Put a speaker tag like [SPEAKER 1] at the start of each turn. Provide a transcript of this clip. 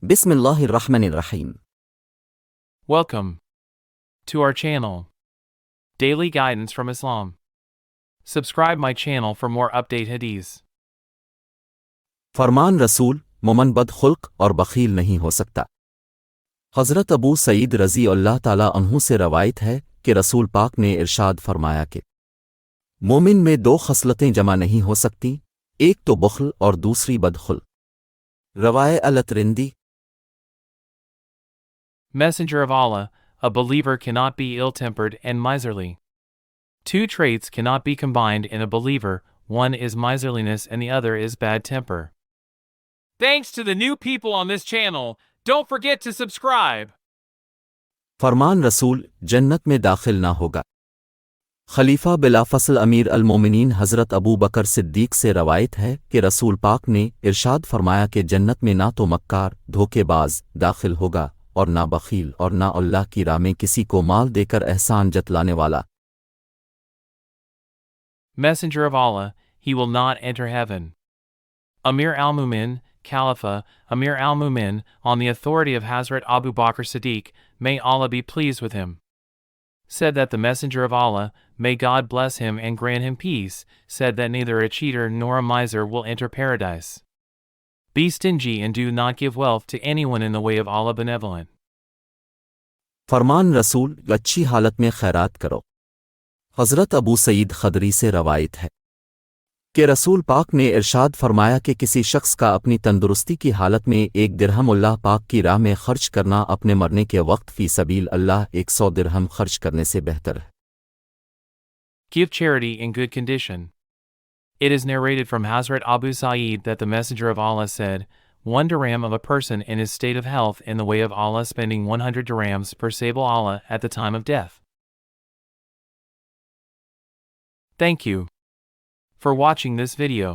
[SPEAKER 1] Bismillahirrahmanirrahim.
[SPEAKER 2] Welcome to our channel. Daily guidance from Islam. Subscribe my channel for more update hadith.
[SPEAKER 1] फरमान रसूल मोमन बदखुल्क और बखील नहीं हो सकता। हज़रत अबू सईद रज़ी अल्लाह ताला अन्हु से रवायत है कि रसूल पाक ने इरशाद फरमाया कि मोमिन में दो खसलतें जमा नहीं हो सकती, एक तो बुख्ल और दूसरी बदखुल। रवाए अल-तिरमिज़ी।
[SPEAKER 2] Messenger of Allah, a believer cannot be ill-tempered and miserly. Two traits cannot be combined in a believer, one is miserliness and the other is bad temper. Thanks to the new people on this channel, don't forget to subscribe.
[SPEAKER 1] फरमान रसूल जन्नत में दाखिल ना होगा। खलीफा बिलाफसल अमीर अल-मोमिनीन हज़रत अबू बकर सिद्दीक से रवायत है कि रसूल पाक ने इरशाद फरमाया कि जन्नत में ना तो मक्कार धोखेबाज दाखिल होगा और ना बखील और ना अल्लाह की राह में किसी को माल देकर एहसान जतलाने वाला।
[SPEAKER 2] Messenger of Allah, he will not enter heaven. Amir al-Mu'min, Khalifa, Amir al-Mu'min, on the authority of Hazrat Abu Bakr Siddiq, may Allah be pleased with him, said that the Messenger of Allah, may God bless him and grant him peace, said that neither a cheater nor a miser will enter paradise. Be stingy and do not give wealth to anyone in the way of Allah benevolent.
[SPEAKER 1] फरमान रसूल अच्छी हालत में खैरात करो। हज़रत अबू सईद खदरी से रवायत है कि रसूल पाक ने इरशाद फरमाया कि किसी शख्स का अपनी तंदुरुस्ती की हालत में 1 दिरहम अल्लाह पाक की राह में खर्च करना अपने मरने के वक्त फी सबील अल्लाह 100 दिरहम खर्च करने से बेहतर है।
[SPEAKER 2] Give charity in good condition. It is narrated from Hazrat Abu Sa'id that the Messenger of Allah said, 1 dirham of a person in his state of health in the way of Allah spending 100 dirhams per sable Allah at the time of death. Thank you for watching this video.